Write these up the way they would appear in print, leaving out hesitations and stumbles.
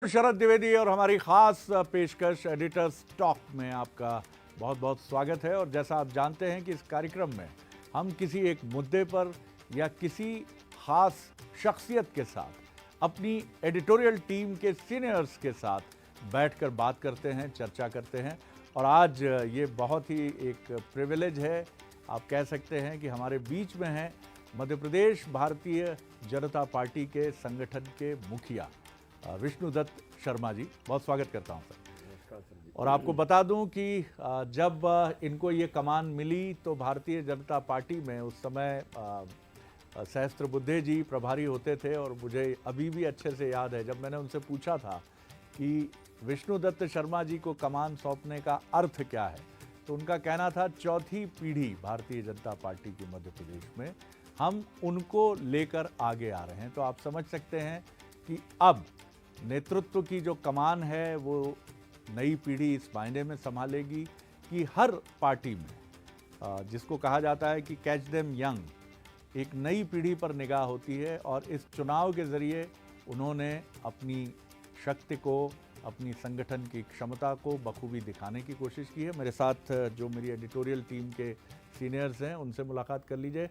शरद द्विवेदी और हमारी खास पेशकश एडिटर्स टॉक में आपका बहुत बहुत स्वागत है। और जैसा आप जानते हैं कि इस कार्यक्रम में हम किसी एक मुद्दे पर या किसी खास शख्सियत के साथ अपनी एडिटोरियल टीम के सीनियर्स के साथ बैठकर बात करते हैं, चर्चा करते हैं। और आज ये बहुत ही एक प्रिविलेज है, आप कह सकते हैं कि हमारे बीच में हैं मध्य प्रदेश भारतीय जनता पार्टी के संगठन के मुखिया विष्णुदत्त शर्मा जी। बहुत स्वागत करता हूं सर। और आपको बता दूं कि जब इनको ये कमान मिली तो भारतीय जनता पार्टी में उस समय सहस्त्रबुद्धे जी प्रभारी होते थे। और मुझे अभी भी अच्छे से याद है जब मैंने उनसे पूछा था कि विष्णुदत्त शर्मा जी को कमान सौंपने का अर्थ क्या है, तो उनका कहना था चौथी पीढ़ी भारतीय जनता पार्टी की मध्य प्रदेश में, हम उनको लेकर आगे आ रहे हैं। तो आप समझ सकते हैं कि अब नेतृत्व की जो कमान है वो नई पीढ़ी इस मायने में संभालेगी कि हर पार्टी में जिसको कहा जाता है कि कैच देम यंग, एक नई पीढ़ी पर निगाह होती है। और इस चुनाव के ज़रिए उन्होंने अपनी शक्ति को, अपनी संगठन की क्षमता को बखूबी दिखाने की कोशिश की है। मेरे साथ जो मेरी एडिटोरियल टीम के सीनियर्स हैं उनसे मुलाकात कर लीजिए।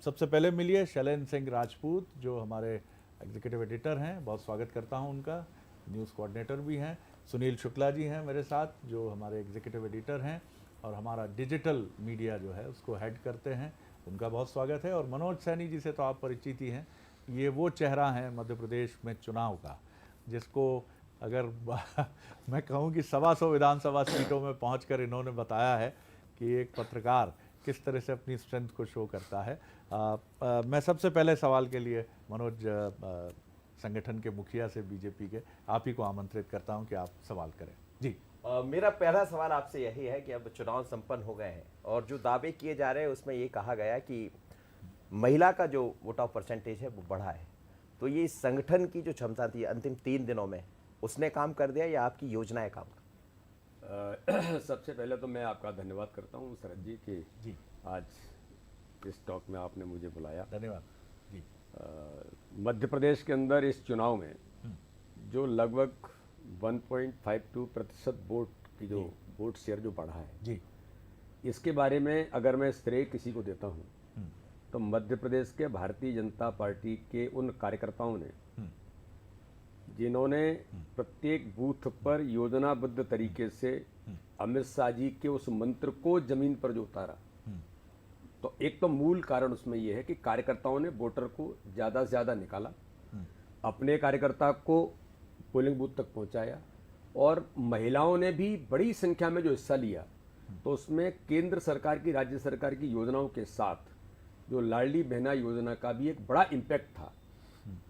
सबसे पहले मिलिए शैलेंद्र सिंह राजपूत जो हमारे एग्जीक्यूटिव एडिटर हैं, बहुत स्वागत करता हूं उनका। न्यूज़ कोऑर्डिनेटर भी हैं। सुनील शुक्ला जी हैं मेरे साथ जो हमारे एग्जीक्यूटिव एडिटर हैं और हमारा डिजिटल मीडिया जो है उसको हेड करते हैं, उनका बहुत स्वागत है। और मनोज सैनी जी से तो आप परिचित ही हैं, ये वो चेहरा है मध्य प्रदेश में चुनाव का जिसको अगर मैं कहूँ कि 125 विधानसभा सीटों में पहुँच इन्होंने बताया है कि एक पत्रकार किस तरह से अपनी स्ट्रेंथ को शो करता है। मैं सबसे पहले सवाल के लिए मनोज संगठन के मुखिया से बीजेपी के आप ही को आमंत्रित करता हूं कि आप सवाल करें जी। मेरा पहला सवाल आपसे यही है कि अब चुनाव संपन्न हो गए हैं और जो दावे किए जा रहे हैं उसमें ये कहा गया कि महिला का जो वोट ऑफ परसेंटेज है वो बढ़ा है, तो ये संगठन की जो क्षमता थी अंतिम 3 दिनों में उसने काम कर दिया या आपकी योजनाएं काम कर? सबसे पहले तो मैं आपका धन्यवाद करता हूं शरद जी कि जी आज इस टॉक में आपने मुझे बुलाया। धन्यवाद जी। मध्य प्रदेश के अंदर इस चुनाव में जो लगभग 1.52% वोट की जो वोट शेयर जो बढ़ा है जी, इसके बारे में अगर मैं श्रेय किसी को देता हूं तो मध्य प्रदेश के भारतीय जनता पार्टी के उन कार्यकर्ताओं ने जिन्होंने प्रत्येक बूथ पर योजनाबद्ध तरीके से अमित शाह जी के उस मंत्र को जमीन पर जो उतारा। तो एक तो मूल कारण उसमें यह है कि कार्यकर्ताओं ने वोटर को ज़्यादा से ज़्यादा निकाला, अपने कार्यकर्ता को पोलिंग बूथ तक पहुंचाया और महिलाओं ने भी बड़ी संख्या में जो हिस्सा लिया। तो उसमें केंद्र सरकार की, राज्य सरकार की योजनाओं के साथ जो लाडली बहना योजना का भी एक बड़ा इम्पैक्ट था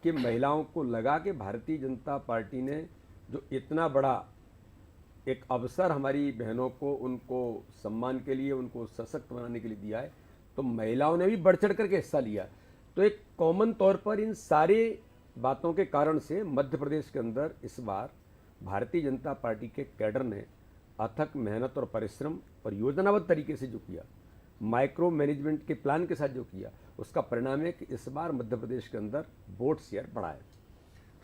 कि महिलाओं को लगा कि भारतीय जनता पार्टी ने जो इतना बड़ा एक अवसर हमारी बहनों को, उनको सम्मान के लिए, उनको सशक्त बनाने के लिए दिया है, तो महिलाओं ने भी बढ़ चढ़ करके हिस्सा लिया। तो एक कॉमन तौर पर इन सारे बातों के कारण से मध्य प्रदेश के अंदर इस बार भारतीय जनता पार्टी के कैडर ने अथक मेहनत और परिश्रम और योजनाबद्ध तरीके से जो किया, माइक्रो मैनेजमेंट के प्लान के साथ जो किया, उसका परिणाम है कि इस बार मध्य प्रदेश के अंदर वोट शेयर बढ़ा है।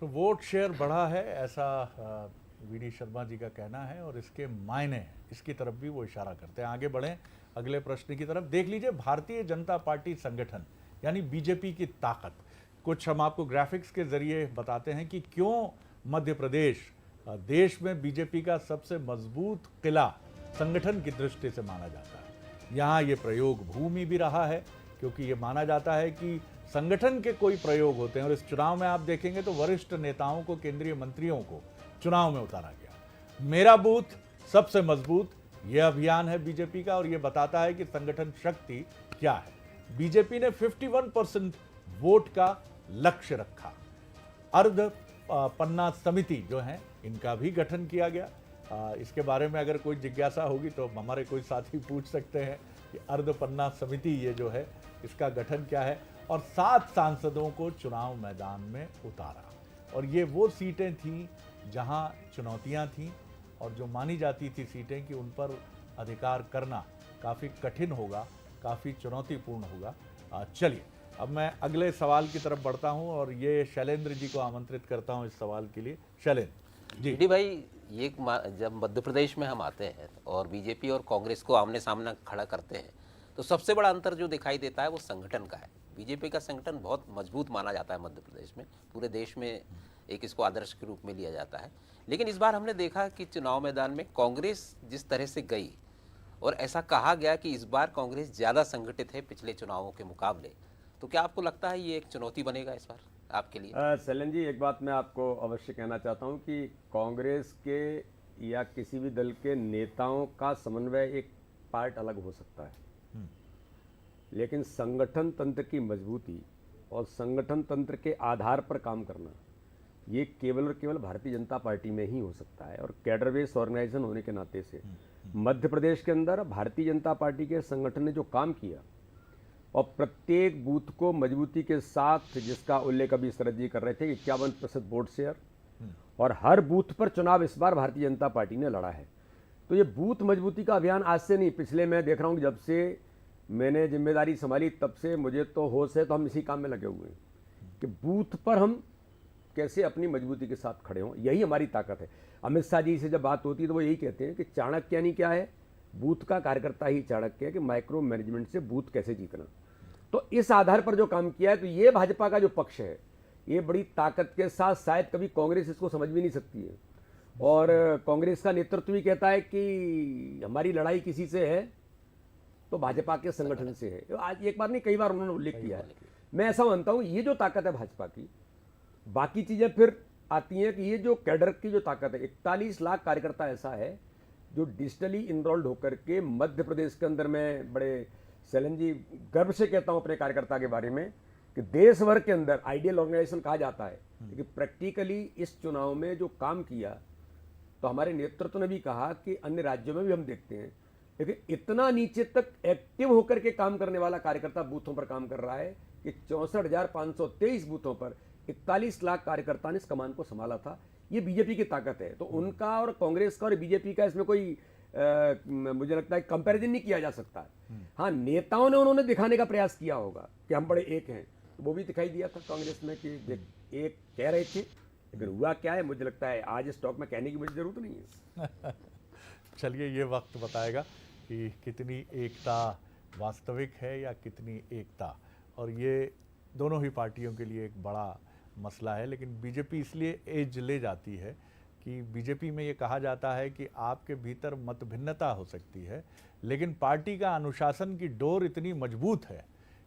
तो वोट शेयर बढ़ा है ऐसा वीडी शर्मा जी का कहना है और इसके मायने हैं, इसकी तरफ भी वो इशारा करते हैं। आगे बढ़ें अगले प्रश्न की तरफ। देख लीजिए भारतीय जनता पार्टी संगठन यानी बीजेपी की ताकत, कुछ हम आपको ग्राफिक्स के जरिए बताते हैं कि क्यों मध्य प्रदेश देश में बीजेपी का सबसे मजबूत किला संगठन की दृष्टि से माना जाता है। यहाँ ये प्रयोग भूमि भी रहा है क्योंकि ये माना जाता है कि संगठन के कोई प्रयोग होते हैं। और इस चुनाव में आप देखेंगे तो वरिष्ठ नेताओं को, केंद्रीय मंत्रियों को चुनाव में उतारा गया। मेरा बूथ सबसे मजबूत, यह अभियान है बीजेपी का और यह बताता है कि संगठन शक्ति क्या है। बीजेपी ने 51% वोट का लक्ष्य रखा। अर्ध पन्ना समिति जो है इनका भी गठन किया गया। इसके बारे में अगर कोई जिज्ञासा होगी तो हमारे कोई साथी पूछ सकते हैं कि अर्ध पन्ना समिति ये जो है इसका गठन क्या है। और 7 सांसदों को चुनाव मैदान में उतारा। और ये वो सीटें थीं जहां चुनौतियां थीं और जो मानी जाती थी सीटें कि उन पर अधिकार करना काफ़ी कठिन होगा, काफ़ी चुनौतीपूर्ण होगा। चलिए अब मैं अगले सवाल की तरफ बढ़ता हूं और ये शैलेंद्र जी को आमंत्रित करता हूं इस सवाल के लिए। शैलेंद्र जी। डी भाई, ये जब मध्य प्रदेश में हम आते हैं और बीजेपी और कांग्रेस को आमने सामने खड़ा करते हैं तो सबसे बड़ा अंतर जो दिखाई देता है वो संगठन का है। बीजेपी का संगठन बहुत मजबूत माना जाता है मध्य प्रदेश में, पूरे देश में एक इसको आदर्श के रूप में लिया जाता है। लेकिन इस बार हमने देखा कि चुनाव मैदान में कांग्रेस जिस तरह से गई और ऐसा कहा गया कि इस बार कांग्रेस ज़्यादा संगठित है पिछले चुनावों के मुकाबले, तो क्या आपको लगता है ये एक चुनौती बनेगा इस बार आपके लिए? सैलन जी, एक बात मैं आपको अवश्य कहना चाहता हूं कि कांग्रेस के या किसी भी दल के नेताओं का समन्वय एक पार्ट अलग हो सकता है, लेकिन संगठन तंत्र की मजबूती और संगठन तंत्र के आधार पर काम करना ये केवल और केवल भारतीय जनता पार्टी में ही हो सकता है। और कैडर बेस्ड ऑर्गेनाइजेशन होने के नाते से मध्य प्रदेश के अंदर भारतीय जनता पार्टी के संगठन ने जो काम किया और प्रत्येक बूथ को मजबूती के साथ, जिसका उल्लेख अभी शरद जी कर रहे थे, 51% वोट शेयर, और हर बूथ पर चुनाव इस बार भारतीय जनता पार्टी ने लड़ा है। तो ये बूथ मजबूती का अभियान आज से नहीं, पिछले मैं देख रहा हूँ जब से मैंने जिम्मेदारी संभाली तब से मुझे तो होश है, तो हम इसी काम में लगे हुए हैं कि बूथ पर हम कैसे अपनी मजबूती के साथ खड़े हों, यही हमारी ताकत है। अमित शाह जी से जब बात होती है तो वो यही कहते हैं कि चाणक्य यानी क्या है, बूथ का कार्यकर्ता ही चाणक्य है, कि माइक्रो मैनेजमेंट से बूथ कैसे जीतना। तो इस आधार पर जो काम किया है, तो ये भाजपा का जो पक्ष है ये बड़ी ताकत के साथ, शायद कभी कांग्रेस इसको समझ भी नहीं सकती है, और कांग्रेस का नेतृत्व भी कहता है कि हमारी लड़ाई किसी से है तो भाजपा के संगठन से है। आज एक बार नहीं, कई बार उन्होंने उल्लेख किया है। मैं ऐसा मानता हूं ये जो ताकत है भाजपा की, बाकी चीजें फिर आती हैं कि ये जो कैडर की जो ताकत है, 41 लाख कार्यकर्ता ऐसा है जो डिजिटली इनरोल्ड होकर के मध्य प्रदेश के अंदर, मैं बड़े सैलन जी गर्व से कहता हूं अपने कार्यकर्ता के बारे में कि देश भर के अंदर आइडियल ऑर्गेनाइजेशन कहा जाता है, लेकिन प्रैक्टिकली इस चुनाव में जो काम किया, तो हमारे नेतृत्व ने भी कहा कि अन्य राज्यों में भी हम देखते हैं, लेकिन इतना नीचे तक एक्टिव होकर के काम करने वाला कार्यकर्ता बूथों पर काम कर रहा है कि 64,523 बूथों पर 41 लाख कार्यकर्ता ने इस कमान को संभाला था। ये बीजेपी की ताकत है। तो उनका और कांग्रेस का और बीजेपी का इसमें कोई मुझे लगता है कंपैरिजन नहीं किया जा सकता। हाँ, नेताओं ने उन्होंने दिखाने का प्रयास किया होगा कि हम बड़े एक हैं, वो भी दिखाई दिया था कांग्रेस में कि एक कह रहे थे, लेकिन हुआ क्या है मुझे लगता है आज इस टॉक में कहने की मुझे जरूरत नहीं है। चलिए, ये वक्त बताएगा कि कितनी एकता वास्तविक है या कितनी एकता, और ये दोनों ही पार्टियों के लिए एक बड़ा मसला है। लेकिन बीजेपी इसलिए एज ले जाती है कि बीजेपी में ये कहा जाता है कि आपके भीतर मतभिन्नता हो सकती है, लेकिन पार्टी का अनुशासन की डोर इतनी मजबूत है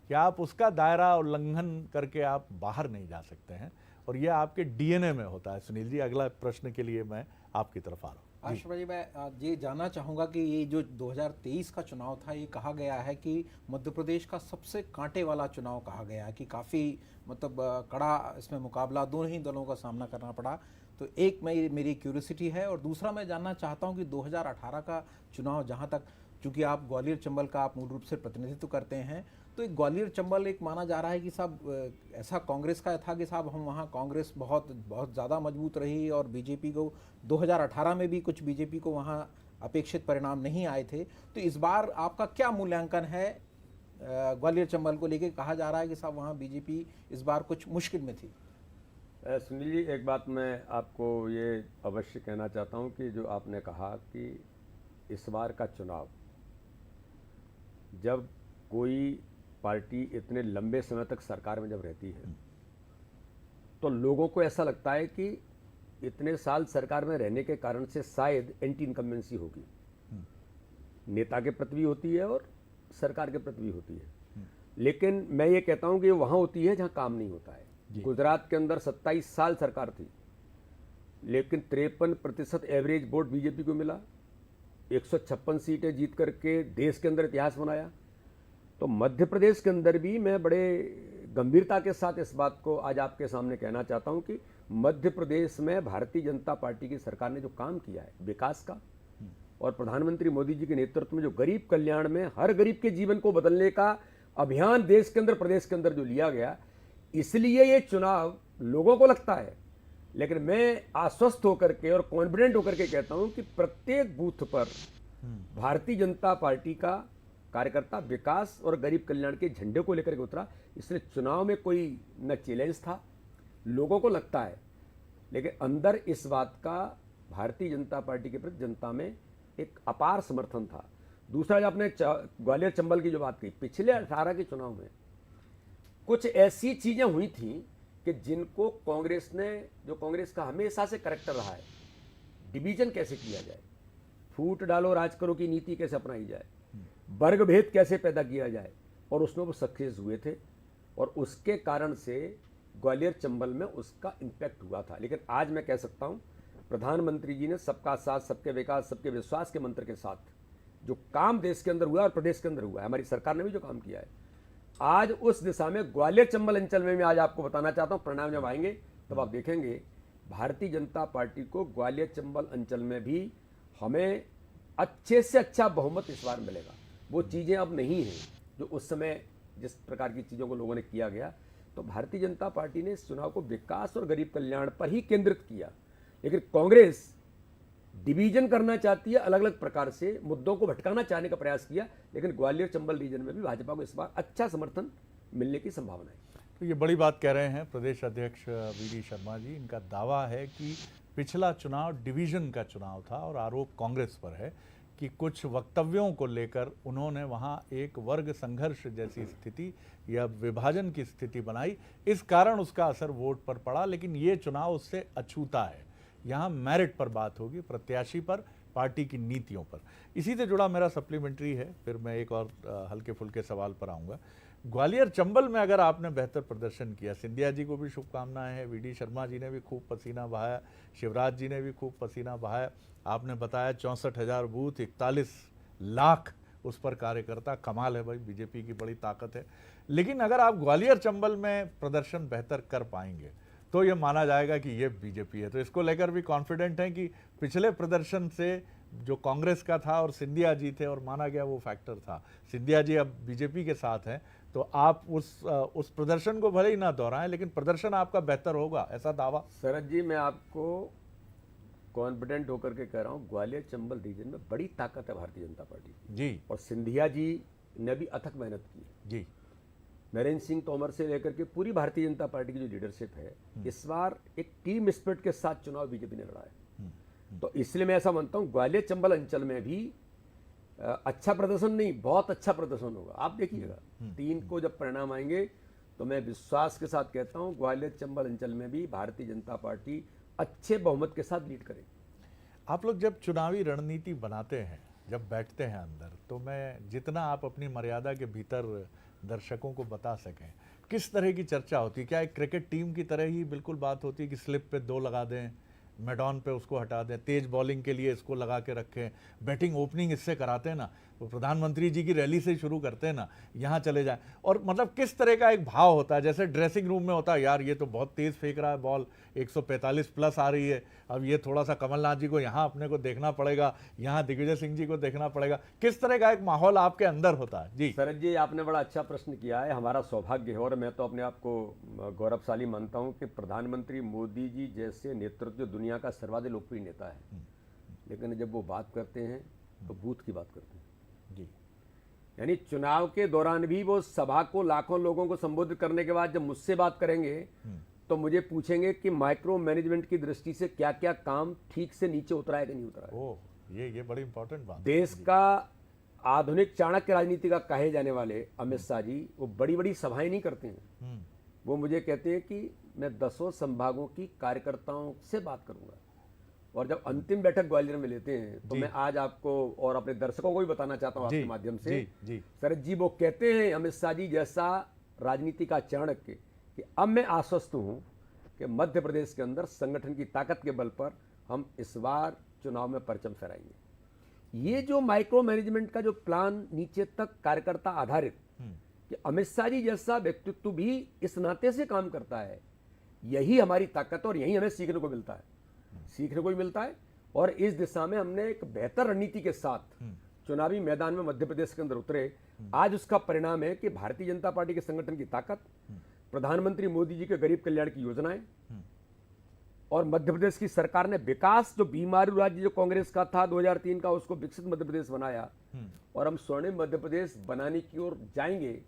कि आप उसका दायरा उल्लंघन करके आप बाहर नहीं जा सकते हैं, और यह आपके डीएनए में होता है। सुनील जी, अगला प्रश्न के लिए मैं आपकी तरफ आ रहा हूँ। आशुष जी, मैं ये जानना चाहूँगा कि ये जो 2023 का चुनाव था, ये कहा गया है कि मध्य प्रदेश का सबसे कांटे वाला चुनाव कहा गया है, कि काफ़ी मतलब कड़ा इसमें मुकाबला दोनों ही दलों का सामना करना पड़ा। तो एक मेरी क्यूरियोसिटी है, और दूसरा मैं जानना चाहता हूँ कि 2018 का चुनाव, जहाँ तक चूँकि आप ग्वालियर चंबल का आप मूल रूप से प्रतिनिधित्व करते हैं, तो एक ग्वालियर चंबल एक माना जा रहा है कि साहब ऐसा कांग्रेस का था कि साहब हम वहाँ कांग्रेस बहुत ज़्यादा मजबूत रही, और बीजेपी को 2018 में भी कुछ बीजेपी को वहाँ अपेक्षित परिणाम नहीं आए थे। तो इस बार आपका क्या मूल्यांकन है ग्वालियर चंबल को लेके? कहा जा रहा है कि साहब वहाँ बीजेपी इस बार कुछ मुश्किल में थी। सुनील जी, एक बात मैं आपको ये अवश्य कहना चाहता हूँ कि जो आपने कहा कि इस बार का चुनाव, जब कोई पार्टी इतने लंबे समय तक सरकार में जब रहती है तो लोगों को ऐसा लगता है कि इतने साल सरकार में रहने के कारण से शायद एंटी इनकम्बेंसी होगी, नेता के प्रति भी होती है और सरकार के प्रति भी होती है। लेकिन मैं ये कहता हूं कि ये वहां होती है जहां काम नहीं होता है। गुजरात के अंदर 27 साल सरकार थी, लेकिन 53% एवरेज वोट बीजेपी को मिला, 156 सीटें जीत करके देश के अंदर इतिहास बनाया। तो मध्य प्रदेश के अंदर भी मैं बड़े गंभीरता के साथ इस बात को आज आपके सामने कहना चाहता हूं कि मध्य प्रदेश में भारतीय जनता पार्टी की सरकार ने जो काम किया है विकास का, और प्रधानमंत्री मोदी जी के नेतृत्व में जो गरीब कल्याण में हर गरीब के जीवन को बदलने का अभियान देश के अंदर, प्रदेश के अंदर जो लिया गया, इसलिए ये चुनाव लोगों को लगता है। लेकिन मैं आश्वस्त होकर के और कॉन्फिडेंट होकर के कहता हूं कि प्रत्येक बूथ पर भारतीय जनता पार्टी का कार्यकर्ता विकास और गरीब कल्याण के झंडे को लेकर के उतरा। इसलिए चुनाव में कोई न चैलेंज था, लोगों को लगता है, लेकिन अंदर इस बात का भारतीय जनता पार्टी के प्रति जनता में एक अपार समर्थन था। दूसरा, जो आपने ग्वालियर चंबल की जो बात की, पिछले 18 के चुनाव में कुछ ऐसी चीजें हुई थी कि जिनको कांग्रेस ने, जो कांग्रेस का हमेशा से करैक्टर रहा है, डिवीजन कैसे किया जाए, फूट डालो राज करो की नीति कैसे अपनाई जाए, वर्ग भेद कैसे पैदा किया जाए, और उसमें वो सक्सेस हुए थे और उसके कारण से ग्वालियर चंबल में उसका इम्पैक्ट हुआ था। लेकिन आज मैं कह सकता हूं, प्रधानमंत्री जी ने सबका साथ, सबके विकास, सबके विश्वास के मंत्र के साथ जो काम देश के अंदर हुआ और प्रदेश के अंदर हुआ है, हमारी सरकार ने भी जो काम किया है, आज उस दिशा में ग्वालियर चंबल अंचल में मैं आज आपको बताना चाहता हूं, परिणाम जब आएंगे तब आप देखेंगे भारतीय जनता पार्टी को ग्वालियर चंबल अंचल में भी हमें अच्छे से अच्छा बहुमत इस बार मिलेगा। वो चीज़ें अब नहीं हैं जो उस समय जिस प्रकार की चीज़ों को लोगों ने किया गया। तो भारतीय जनता पार्टी ने इस चुनाव को विकास और गरीब कल्याण पर ही केंद्रित किया, लेकिन कांग्रेस डिवीजन करना चाहती है, अलग अलग प्रकार से मुद्दों को भटकाना चाहने का प्रयास किया। लेकिन ग्वालियर चंबल रीजन में भी भाजपा को इस बार अच्छा समर्थन मिलने की संभावना है। तो ये बड़ी बात कह रहे हैं प्रदेश अध्यक्ष वी.डी. शर्मा जी। इनका दावा है कि पिछला चुनाव डिवीजन का चुनाव था और आरोप कांग्रेस पर है कि कुछ वक्तव्यों को लेकर उन्होंने वहां एक वर्ग संघर्ष जैसी स्थिति या विभाजन की स्थिति बनाई, इस कारण उसका असर वोट पर पड़ा। लेकिन ये चुनाव उससे अछूता है। यहाँ मेरिट पर बात होगी, प्रत्याशी पर, पार्टी की नीतियों पर। इसी से जुड़ा मेरा सप्लीमेंट्री है, फिर मैं एक और हल्के फुल्के सवाल पर आऊँगा। ग्वालियर चंबल में अगर आपने बेहतर प्रदर्शन किया, सिंधिया जी को भी शुभकामनाएं हैं, वी.डी. शर्मा जी ने भी खूब पसीना बहाया, शिवराज जी ने भी खूब पसीना बहाया। आपने बताया 64,000 बूथ, 41 लाख उस पर कार्यकर्ता, कमाल है भाई, बीजेपी की बड़ी ताकत है। लेकिन अगर आप ग्वालियर चंबल में प्रदर्शन बेहतर कर पाएंगे तो ये माना जाएगा कि ये बीजेपी है। तो इसको लेकर भी कॉन्फिडेंट हैं कि पिछले प्रदर्शन से जो कांग्रेस का था और सिंधिया जी थे और माना गया वो फैक्टर था, सिंधिया जी अब बीजेपी के साथ हैं, तो आप उस प्रदर्शन को भले ही ना दोहराएं, लेकिन प्रदर्शन आपका बेहतर होगा, ऐसा दावा। शरद जी, मैं आपको कॉन्फिडेंट होकर के कह रहा हूँ, ग्वालियर चंबल रीजन में बड़ी ताकत है भारतीय जनता पार्टी की जी। और सिंधिया जी ने भी अथक मेहनत की है जी। नरेंद्र सिंह तोमर से लेकर के पूरी भारतीय जनता पार्टी की जो लीडरशिप है, इस बार एक टीम स्पिरिट के साथ चुनाव बीजेपी ने लड़ा है। तो इसलिए मैं ऐसा मानता हूँ ग्वालियर चंबल अंचल में भी अच्छा प्रदर्शन नहीं, बहुत अच्छा प्रदर्शन होगा। आप देखिएगा 3 को जब परिणाम आएंगे तो मैं विश्वास के साथ कहता हूँ ग्वालियर चंबल अंचल में भी भारतीय जनता पार्टी अच्छे बहुमत के साथ लीड करेगी। आप लोग जब चुनावी रणनीति बनाते हैं, जब बैठते हैं अंदर, तो मैं जितना आप अपनी मर्यादा के भीतर दर्शकों को बता सकें, किस तरह की चर्चा होती है? क्या एक क्रिकेट टीम की तरह ही बिल्कुल बात होती है कि स्लिप पे 2 लगा दें, मैडॉन पे उसको हटा दें, तेज बॉलिंग के लिए इसको लगा के रखें, बैटिंग ओपनिंग इससे कराते हैं ना, वो प्रधानमंत्री जी की रैली से शुरू करते हैं ना, यहाँ चले जाएं, और मतलब किस तरह का एक भाव होता है? जैसे ड्रेसिंग रूम में होता है, यार ये तो बहुत तेज फेंक रहा है बॉल, 145 प्लस आ रही है, अब ये थोड़ा सा कमलनाथ जी को यहाँ अपने को देखना पड़ेगा, यहाँ दिग्विजय सिंह जी को देखना पड़ेगा, किस तरह का एक माहौल आपके अंदर होता है? जी शरद जी, आपने बड़ा अच्छा प्रश्न किया है। हमारा सौभाग्य है और मैं तो अपने आप को गौरवशाली मानता हूँ कि प्रधानमंत्री मोदी जी जैसे नेतृत्व दुनिया का सर्वाधिक लोकप्रिय नेता है, लेकिन जब वो बात करते हैं तो बूथ की बात करते हैं जी। यानी चुनाव के दौरान भी वो सभा को लाखों लोगों को संबोधित करने के बाद जब मुझसे बात करेंगे तो मुझे पूछेंगे कि माइक्रो मैनेजमेंट की दृष्टि से क्या क्या काम ठीक से नीचे उतरा है कि नहीं उतरा है। ओह, ये बड़ी इंपॉर्टेंट बात। देश का आधुनिक चाणक्य राजनीति का कहे जाने वाले अमित शाह जी वो बड़ी बड़ी सभाएं नहीं करते हैं। वो मुझे कहते हैं कि मैं 10 संभागों की कार्यकर्ताओं से बात करूंगा, और जब अंतिम बैठक ग्वालियर में लेते हैं तो मैं आज आपको और अपने दर्शकों को भी बताना चाहता हूं आपके माध्यम से, शरद जी, वो कहते हैं अमित शाह जी जैसा राजनीति का चाणक्य कि अब मैं आश्वस्त हूं कि मध्य प्रदेश के अंदर संगठन की ताकत के बल पर हम इस बार चुनाव में परचम फहराएंगे। ये जो माइक्रो मैनेजमेंट का जो प्लान नीचे तक कार्यकर्ता आधारित, कि अमित शाह जी जैसा व्यक्तित्व भी इस नाते से काम करता है, यही हमारी ताकत और यही हमें सीखने को मिलता है। और इस दिशा में हमने एक बेहतर रणनीति के साथ चुनावी मैदान में मध्य प्रदेश के अंदर उतरे। आज उसका परिणाम है कि भारतीय जनता पार्टी के संगठन की ताकत, प्रधानमंत्री मोदी जी के गरीब कल्याण की योजनाएं, और मध्य प्रदेश की सरकार ने विकास, जो बीमारू राज्य जो कांग्रेस का था 2003 का, उसको विकसित मध्य प्रदेश बनाया और हम स्वर्णिम मध्य प्रदेश बनाने की ओर जाएंगे,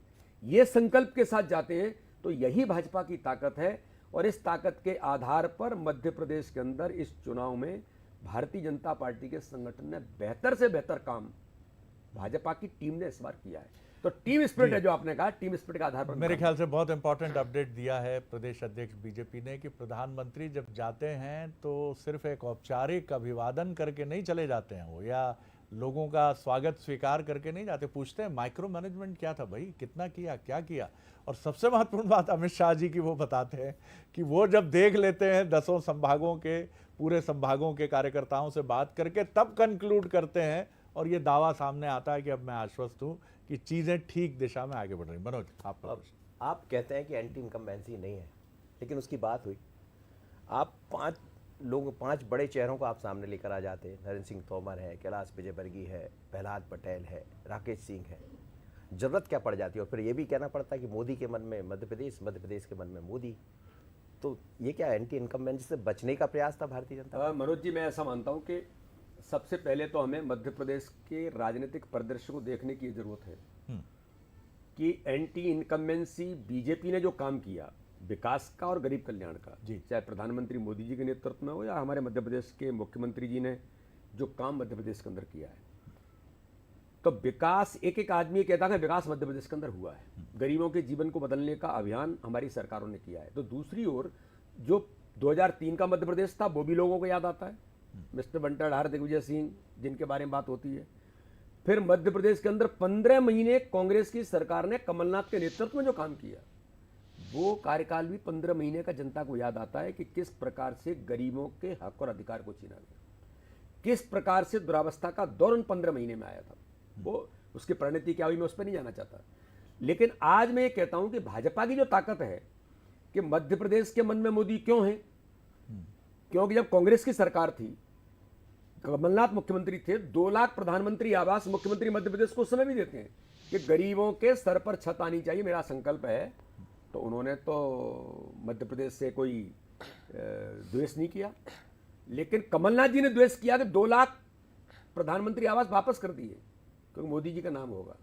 ये संकल्प के साथ जाते हैं, तो यही भाजपा की ताकत है। और इस ताकत के आधार पर मध्य प्रदेश के अंदर इस चुनाव में भारतीय जनता पार्टी के संगठन ने बेहतर से बेहतर काम भाजपा की टीम ने इस बार किया है। तो टीम स्पिरिट है, जो आपने कहा, टीम स्पिरिट के आधार पर मेरे ख्याल से बहुत इंपॉर्टेंट अपडेट दिया है प्रदेश अध्यक्ष बीजेपी ने कि प्रधानमंत्री जब जाते हैं तो सिर्फ एक औपचारिक अभिवादन करके नहीं चले जाते हैं वो, या लोगों का स्वागत स्वीकार करके नहीं जाते, पूछते हैं माइक्रो मैनेजमेंट क्या था भाई, कितना किया, क्या किया। और सबसे महत्वपूर्ण बात अमित शाह जी की वो बताते हैं कि वो जब देख लेते हैं 10 संभागों के, पूरे संभागों के कार्यकर्ताओं से बात करके तब कंक्लूड करते हैं, और ये दावा सामने आता है कि अब मैं आश्वस्त हूँ कि चीज़ें ठीक दिशा में आगे बढ़ रही। मनोज, आप कहते हैं कि एंटी इनकम्बेंसी नहीं है, लेकिन उसकी बात हुई, आप 5 बड़े चेहरों को आप सामने लेकर आ जाते हैं। नरेंद्र सिंह तोमर है, कैलाश विजयवर्गीय है, प्रहलाद पटेल है, राकेश सिंह है। जरूरत क्या पड़ जाती है? और फिर ये भी कहना पड़ता है कि मोदी के मन में मध्य प्रदेश, मध्य प्रदेश के मन में मोदी। तो ये क्या एंटी इनकम्बेंसी से बचने का प्रयास था भारतीय जनता? मनोज जी, मैं ऐसा मानता हूं कि सबसे पहले तो हमें मध्य प्रदेश के राजनीतिक परिदृश्य को देखने की जरूरत है कि एंटी इनकम्बेंसी बीजेपी ने जो काम किया विकास का और गरीब कल्याण का, चाहे प्रधानमंत्री मोदी जी के नेतृत्व में हो या हमारे मध्य प्रदेश के मुख्यमंत्री जी ने जो काम मध्य प्रदेश के अंदर किया है, तो विकास, एक एक आदमी कहता है विकास मध्य प्रदेश के अंदर हुआ है। गरीबों के जीवन को बदलने का अभियान हमारी सरकारों ने किया है। तो दूसरी ओर जो 2003 का मध्य प्रदेश था वो भी लोगों को याद आता है, मिस्टर बंटाधार, दिग्विजय सिंह, जिनके बारे में बात होती है। फिर मध्य प्रदेश के अंदर 15 महीने कांग्रेस की सरकार ने कमलनाथ के नेतृत्व में जो काम किया, वो कार्यकाल भी 15 महीने का जनता को याद आता है कि किस प्रकार से गरीबों के हक और अधिकार को छीना गया, किस प्रकार से दुरावस्था का दौर उन 15 महीने में आया था। वो उसकी परिणति क्या हुई मैं उस पर नहीं जाना चाहता, लेकिन आज मैं ये कहता हूं कि भाजपा की जो ताकत है कि मध्य प्रदेश के मन में मोदी क्यों है, क्योंकि जब कांग्रेस की सरकार थी, कमलनाथ मुख्यमंत्री थे, 2 लाख प्रधानमंत्री आवास मुख्यमंत्री मध्य प्रदेश को उस समय भी देते हैं कि गरीबों के सर पर छत आनी चाहिए, मेरा संकल्प है। तो उन्होंने तो मध्य प्रदेश से कोई द्वेष नहीं किया, लेकिन कमलनाथ जी ने द्वेष किया कि 2 लाख प्रधानमंत्री आवास वापस कर दिए क्योंकि मोदी जी का नाम होगा।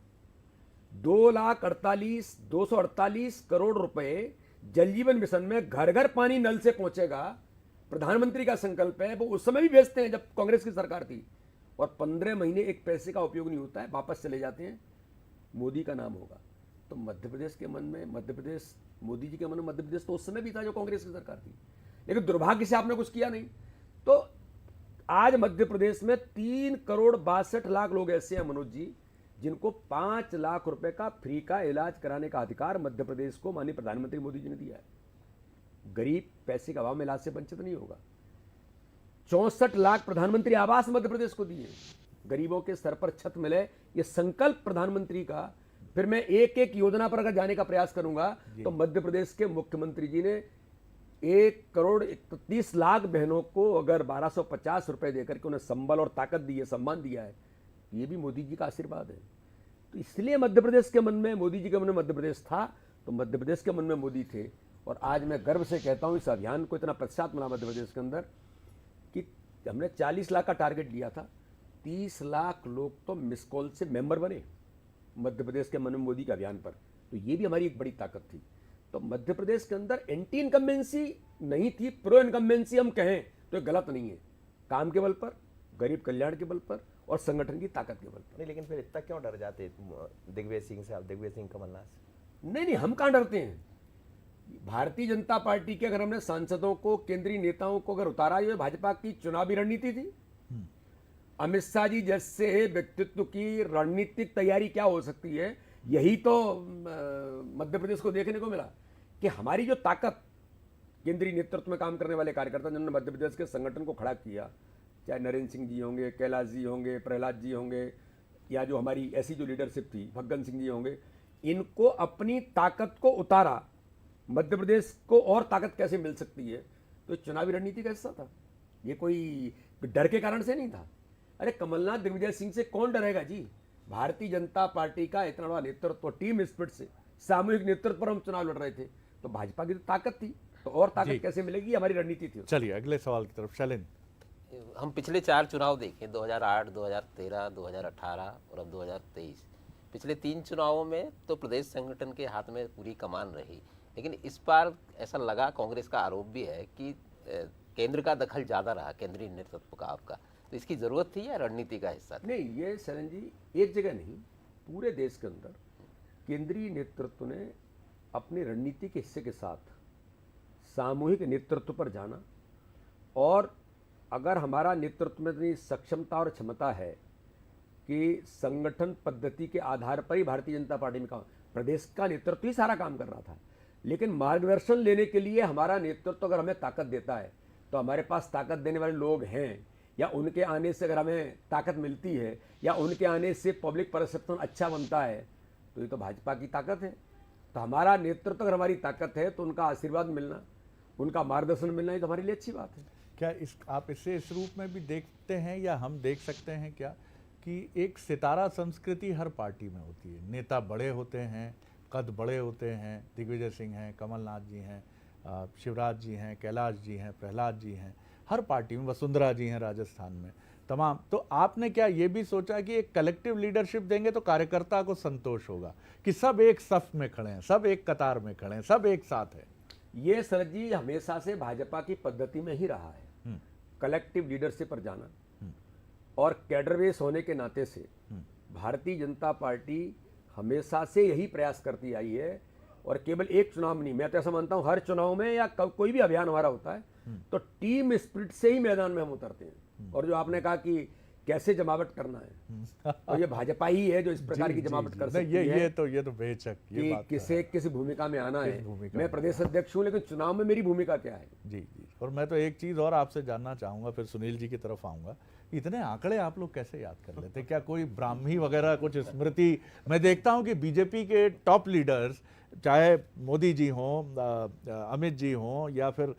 248 करोड़ रुपए जल जीवन मिशन में घर घर पानी नल से पहुंचेगा, प्रधानमंत्री का संकल्प है। वो उस समय भी भेजते हैं जब कांग्रेस की सरकार थी, और 15 महीने एक पैसे का उपयोग नहीं होता है, वापस चले जाते हैं, मोदी का नाम होगा। तो मध्य प्रदेश के मन में मध्य प्रदेश, मोदी जी के मन में मध्य प्रदेश तो उस समय भी था जो कांग्रेस की सरकार थी, लेकिन दुर्भाग्य से आपने कुछ किया नहीं। तो आज मध्य प्रदेश में 3 करोड़ 62 लाख लोग ऐसे हैं मनोज जी, जिनको 5 लाख रुपए का फ्री का इलाज कराने का अधिकार मध्य प्रदेश को माननीय प्रधानमंत्री मोदी जी ने दिया है। गरीब पैसे का अभाव में इलाज से वंचित नहीं होगा। 64 लाख प्रधानमंत्री आवास मध्य प्रदेश को दिए, गरीबों के सर पर छत मिले, ये संकल्प प्रधानमंत्री का। फिर मैं एक एक योजना पर अगर जाने का प्रयास करूंगा तो मध्य प्रदेश के मुख्यमंत्री जी ने 1 करोड़ 31 लाख बहनों को अगर 1250 रुपए देकर के उन्हें संबल और ताकत दी है, सम्मान दिया है, ये भी मोदी जी का आशीर्वाद है। तो इसलिए मध्य प्रदेश के मन में, मोदी जी के मन में मध्य प्रदेश था, तो मध्य प्रदेश के मन में मोदी थे। और आज मैं गर्व से कहता हूं इस अभियान को इतना प्रतिशत मिला मध्य प्रदेश के अंदर कि हमने 40 लाख का टारगेट लिया था, 30 लाख लोग तो मिस कॉल से मेंबर बने मध्य प्रदेश के मन में मोदी के अभियान पर। तो ये भी हमारी एक बड़ी ताकत थी। तो मध्य प्रदेश के अंदर एंटी इनकम्बेंसी नहीं थी, प्रो इनकम्बेंसी हम कहें तो ये गलत नहीं है। काम के बल पर, गरीब कल्याण के बल पर और संगठन की ताकत के बल पर। नहीं, लेकिन फिर इतना क्यों डर जाते दिग्विजय सिंह से, आप दिग्विजय सिंह कमलनाथ से? नहीं, हम कहां डरते हैं। भारतीय जनता पार्टी के अगर हमने सांसदों को, केंद्रीय नेताओं को अगर उतारा, ये भाजपा की चुनावी रणनीति थी। अमित शाह जी जैसे व्यक्तित्व की रणनीतिक तैयारी क्या हो सकती है, यही तो मध्य प्रदेश को देखने को मिला कि हमारी जो ताकत, केंद्रीय नेतृत्व में काम करने वाले कार्यकर्ता जिन्होंने मध्य प्रदेश के संगठन को खड़ा किया, चाहे नरेंद्र सिंह जी होंगे, कैलाश जी होंगे, प्रहलाद जी होंगे, या जो हमारी ऐसी जो लीडरशिप थी, फग्गन सिंह जी होंगे, इनको अपनी ताकत को उतारा। मध्य प्रदेश को और ताकत कैसे मिल सकती है, तो चुनावी रणनीति का हिस्सा था। ये कोई डर के कारण से नहीं था। अरे कमलनाथ, दिग्विजय सिंह से कौन डरेगा जी? भारतीय जनता पार्टी का इतना बड़ा नेतृत्व, टीम स्पिरिट से, सामूहिक नेतृत्व पर हम चुनाव लड़ रहे थे, तो भाजपा की तो ताकत थी। तो और ताकत जी। कैसे मिलेगी, हमारी रणनीति थी। चलिए अगले सवाल की तरफ शैलेंद्र। हम पिछले 4 चुनाव देखें, 2008, 2013, 2018 और अब 2023। पिछले 3 चुनावों में तो प्रदेश संगठन के हाथ में पूरी कमान रही, लेकिन इस बार ऐसा लगा, कांग्रेस का आरोप भी है कि केंद्र का दखल ज़्यादा रहा, केंद्रीय नेतृत्व का आपका। तो इसकी ज़रूरत थी या रणनीति का हिस्सा था? नहीं, ये शरण जी एक जगह नहीं, पूरे देश के अंदर केंद्रीय नेतृत्व ने अपनी रणनीति के हिस्से के साथ सामूहिक नेतृत्व पर जाना, और अगर हमारा नेतृत्व में इतनी सक्षमता और क्षमता है कि संगठन पद्धति के आधार पर ही भारतीय जनता पार्टी में काम, प्रदेश का नेतृत्व ही सारा काम कर रहा था, लेकिन मार्गदर्शन लेने के लिए हमारा नेतृत्व अगर हमें ताकत देता है तो हमारे पास ताकत देने वाले लोग हैं, या उनके आने से अगर हमें ताकत मिलती है, या उनके आने से पब्लिक परसेप्शन अच्छा बनता है, तो ये तो भाजपा की ताकत है। तो हमारा नेतृत्व अगर हमारी ताकत है तो उनका आशीर्वाद मिलना, उनका मार्गदर्शन मिलना, ये तो हमारे लिए अच्छी बात है। क्या आप इसे इस रूप में भी देखते हैं, या हम देख सकते हैं क्या कि एक सितारा संस्कृति हर पार्टी में होती है, नेता बड़े होते हैं, कद बड़े होते हैं, दिग्विजय सिंह हैं, कमलनाथ जी हैं, शिवराज जी हैं, कैलाश जी हैं, प्रहलाद जी हैं, हर पार्टी में, वसुंधरा जी हैं राजस्थान में, तमाम। तो आपने क्या ये भी सोचा कि एक कलेक्टिव लीडरशिप देंगे तो कार्यकर्ता को संतोष होगा कि सब एक सफ में खड़े हैं, सब एक कतार में खड़े हैं, सब एक साथ है? ये सर जी हमेशा से भाजपा की पद्धति में ही रहा है, कलेक्टिव लीडरशिप पर जाना, और कैडर बेस होने के नाते से भारतीय जनता पार्टी हमेशा से यही प्रयास करती आई है। और केवल एक चुनाव में नहीं, मैं तो ऐसा मानता हूं हर चुनाव में या कोई भी अभियान हमारा होता है तो टीम स्पिरिट से ही मैदान में हम उतरते हैं। और जो आपने कहा कि कैसे जमावट करना है, तो ये भाजपा ही है जो इस प्रकार की जमावट कर सकती है। ये तो बेशक ये बात किसे किस भूमिका में आना है। भूमिका मैं प्रदेश अध्यक्ष हूँ, लेकिन चुनाव में मेरी भूमिका क्या है? जी जी। और मैं तो एक चीज़ और आपसे जानना चाहूँगा, फिर सुनील जी की तरफ आऊँगा। इतने आंकड़े आप लोग कैसे याद कर लेते? क्या कोई ब्राह्मी वगैरह कुछ स्मृति? मैं देखता हूँ कि बीजेपी के टॉप लीडर्स, चाहे मोदी जी हों, अमित जी हों, या फिर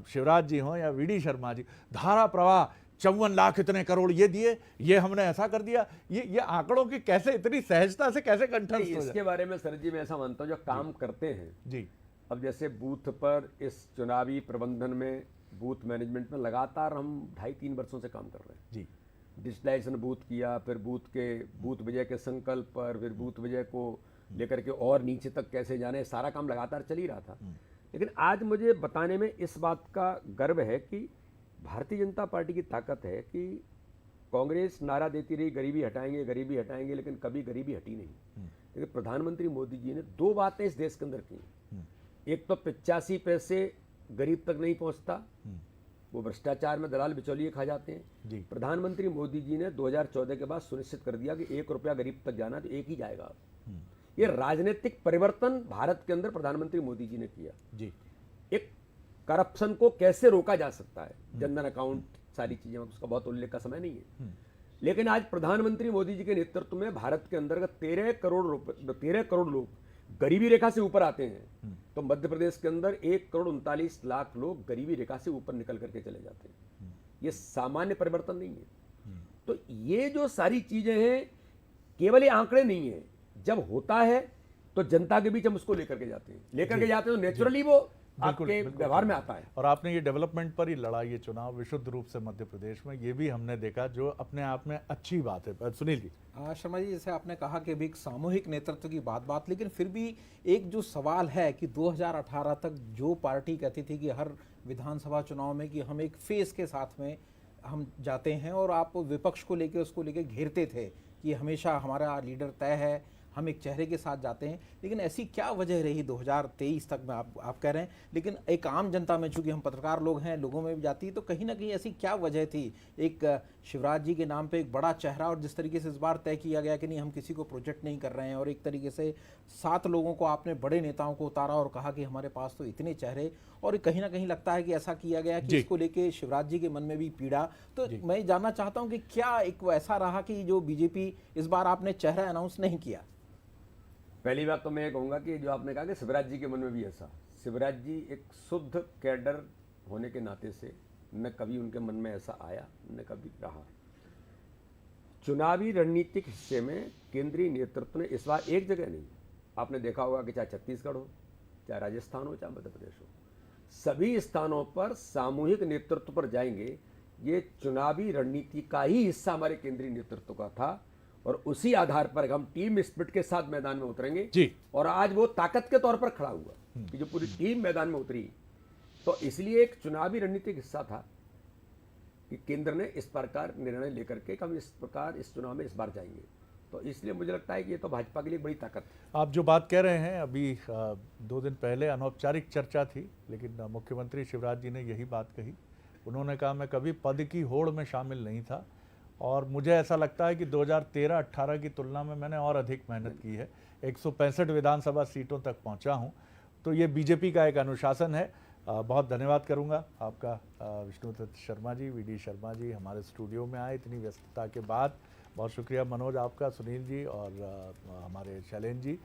शिवराज जी हों, या वीडी शर्मा जी, धारा प्रवाह 54 लाख इतने करोड़ ये दिए, ये हमने ऐसा कर दिया, ये आंकड़ों की कैसे इतनी सहजता से कैसे कंठस्थ हो जाए? इसके बारे में सर जी मैं ऐसा मानता हूँ, जो काम करते हैं जी, अब जैसे बूथ पर इस चुनावी प्रबंधन में, बूथ मैनेजमेंट में लगातार हम 2.5-3 वर्षों से काम कर रहे हैं जी। डिजिटलाइजेशन बूथ किया, फिर बूथ विजय के संकल्प पर, फिर बूथ विजय को लेकर के और नीचे तक कैसे जाने, सारा काम लगातार चल ही रहा था। लेकिन आज मुझे बताने में इस बात का गर्व है कि भारतीय जनता पार्टी की ताकत है कि कांग्रेस नारा देती रही गरीबी हटाएंगे गरीबी हटाएंगे, लेकिन कभी गरीबी हटी नहीं। लेकिन प्रधानमंत्री मोदी जी ने 2 बातें इस देश के अंदर की। एक तो 85 पैसे गरीब तक नहीं पहुंचता, वो भ्रष्टाचार में दलाल बिचौलिए खा जाते हैं। प्रधानमंत्री मोदी जी ने 2014 के बाद सुनिश्चित कर दिया कि 1 रुपया गरीब तक जाना तो 1 ही जाएगा। ये राजनीतिक परिवर्तन भारत के अंदर प्रधानमंत्री मोदी जी ने किया जी। एक करप्शन को कैसे रोका जा सकता है, जनधन अकाउंट, सारी चीजें, उसका बहुत उल्लेख का समय नहीं है। लेकिन आज प्रधानमंत्री मोदी जी के नेतृत्व में भारत के अंतर्गत 13 करोड़ लोग गरीबी रेखा से ऊपर आते हैं। तो मध्य प्रदेश के अंदर 1,39,00,000 लोग गरीबी रेखा से ऊपर निकल करके चले जाते हैं। ये सामान्य परिवर्तन नहीं है। तो ये जो सारी चीजें हैं, केवल ये आंकड़े नहीं है, जब होता है तो जनता के बीच हम उसको लेकर के जाते हैं, तो नेचुरली वो आपके व्यवहार में आता है। और आपने ये डेवलपमेंट पर ही लड़ा ये चुनाव विशुद्ध रूप से मध्य प्रदेश में, ये भी हमने देखा, जो अपने आप में अच्छी बात है। सुनील जी। शर्मा जी, जैसे आपने कहा कि भी एक सामूहिक नेतृत्व की बात, लेकिन फिर भी एक जो सवाल है कि 2018 तक जो पार्टी कहती थी कि हर विधानसभा चुनाव में कि हम एक फेस के साथ में हम जाते हैं, और आप विपक्ष को लेके उसको लेके घेरते थे कि हमेशा हमारा लीडर तय है, हम एक चेहरे के साथ जाते हैं। लेकिन ऐसी क्या वजह रही 2023 तक में, आप कह रहे हैं, लेकिन एक आम जनता में, चूंकि हम पत्रकार लोग हैं, लोगों में भी जाती है, तो कहीं ना कहीं ऐसी क्या वजह थी? एक शिवराज जी के नाम पे एक बड़ा चेहरा, और जिस तरीके से इस बार तय किया गया कि नहीं, हम किसी को प्रोजेक्ट नहीं कर रहे हैं, और एक तरीके से 7 लोगों को आपने, बड़े नेताओं को उतारा और कहा कि हमारे पास तो इतने चेहरे, और कहीं ना कहीं लगता है कि ऐसा किया गया कि इसको लेके शिवराज जी के मन में भी पीड़ा। तो मैं जानना चाहता हूँ कि क्या एक ऐसा रहा कि जो बीजेपी इस बार आपने चेहरा अनाउंस नहीं किया? पहली बात तो मैं ये कहूँगा कि जो आपने कहा कि शिवराज जी के मन में भी ऐसा, शिवराज जी एक शुद्ध कैडर होने के नाते से न कभी उनके मन में ऐसा आया, न कभी रहा। चुनावी रणनीतिक हिस्से में केंद्रीय नेतृत्व ने इस बार एक जगह नहीं, आपने देखा होगा कि चाहे छत्तीसगढ़ हो, चाहे राजस्थान हो, चाहे मध्य प्रदेश हो, सभी स्थानों पर सामूहिक नेतृत्व पर जाएंगे। ये चुनावी रणनीति का ही हिस्सा हमारे केंद्रीय नेतृत्व का था और उसी आधार पर हम टीम स्पिरिट के साथ मैदान में उतरेंगे जी। और आज वो ताकत के तौर पर खड़ा हुआ कि जो पूरी टीम मैदान में उतरी। तो इसलिए एक चुनावी रणनीति का हिस्सा था कि केंद्र ने इस प्रकार निर्णय लेकर के कि हम इस प्रकार इस चुनाव में इस बार जाएंगे। तो इसलिए मुझे लगता है कि ये तो भाजपा के लिए बड़ी ताकत है। आप जो बात कह रहे हैं, अभी 2 दिन पहले अनौपचारिक चर्चा थी, लेकिन मुख्यमंत्री शिवराज जी ने यही बात कही। उन्होंने कहा मैं कभी पद की होड़ में शामिल नहीं था और मुझे ऐसा लगता है कि 2013-18 की तुलना में मैंने और अधिक मेहनत की है। 165 विधानसभा सीटों तक पहुंचा हूं। तो ये बीजेपी का एक अनुशासन है। बहुत धन्यवाद करूंगा आपका विष्णुदत्त शर्मा जी, वीडी शर्मा जी हमारे स्टूडियो में आए इतनी व्यस्तता के बाद। बहुत शुक्रिया मनोज आपका, सुनील जी और हमारे शैलेंद्र जी।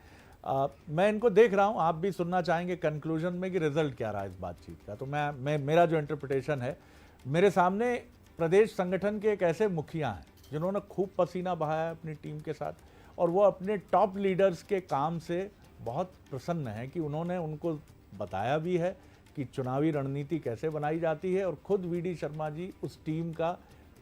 मैं इनको देख रहा हूं, आप भी सुनना चाहेंगे कंक्लूजन में कि रिजल्ट क्या रहा इस बातचीत का। तो मैं मेरा जो इंटरप्रिटेशन है, मेरे सामने प्रदेश संगठन के एक ऐसे मुखिया हैं जिन्होंने खूब पसीना बहाया अपनी टीम के साथ और वो अपने टॉप लीडर्स के काम से बहुत प्रसन्न हैं कि उन्होंने उनको बताया भी है कि चुनावी रणनीति कैसे बनाई जाती है और खुद वीडी शर्मा जी उस टीम का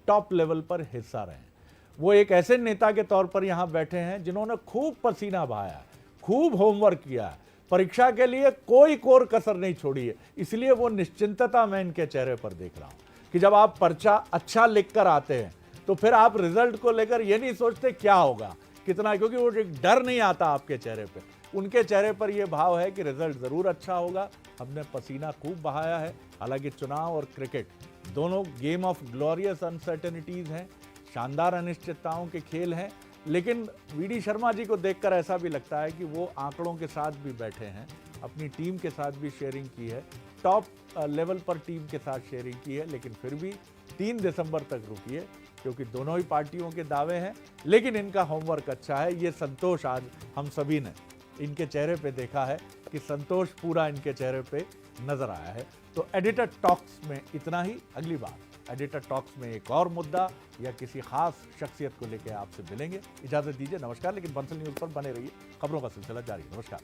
टॉप लेवल पर हिस्सा रहे हैं। वो एक ऐसे नेता के तौर पर यहाँ बैठे हैं जिन्होंने खूब पसीना बहाया, खूब होमवर्क किया, परीक्षा के लिए कोई कोर कसर नहीं छोड़ी है। इसलिए वो निश्चिंतता मैं इनके चेहरे पर देख रहा हूँ कि जब आप पर्चा अच्छा लिख कर आते हैं तो फिर आप रिजल्ट को लेकर ये नहीं सोचते क्या होगा कितना, क्योंकि वो एक डर नहीं आता आपके चेहरे पे। उनके चेहरे पर यह भाव है कि रिजल्ट ज़रूर अच्छा होगा, हमने पसीना खूब बहाया है। हालांकि चुनाव और क्रिकेट दोनों गेम ऑफ ग्लोरियस अनसर्टेनिटीज़ हैं, शानदार अनिश्चितताओं के खेल हैं, लेकिन वीडी शर्मा जी को देखकर ऐसा भी लगता है कि वो आंकड़ों के साथ भी बैठे हैं, अपनी टीम के साथ भी शेयरिंग की है, टॉप लेवल पर टीम के साथ शेयरिंग की है। लेकिन फिर भी 3 दिसंबर तक रुकिए, क्योंकि दोनों ही पार्टियों के दावे हैं, लेकिन इनका होमवर्क अच्छा है। ये संतोष आज हम सभी ने इनके चेहरे पे देखा है कि संतोष पूरा इनके चेहरे पे नजर आया है। तो एडिटर टॉक्स में इतना ही। अगली बार एडिटर टॉक्स में एक और मुद्दा या किसी खास शख्सियत को लेकर आपसे मिलेंगे। इजाजत दीजिए, नमस्कार। लेकिन बंसल न्यूज़ पर बने रहिए, खबरों का सिलसिला जारी। नमस्कार।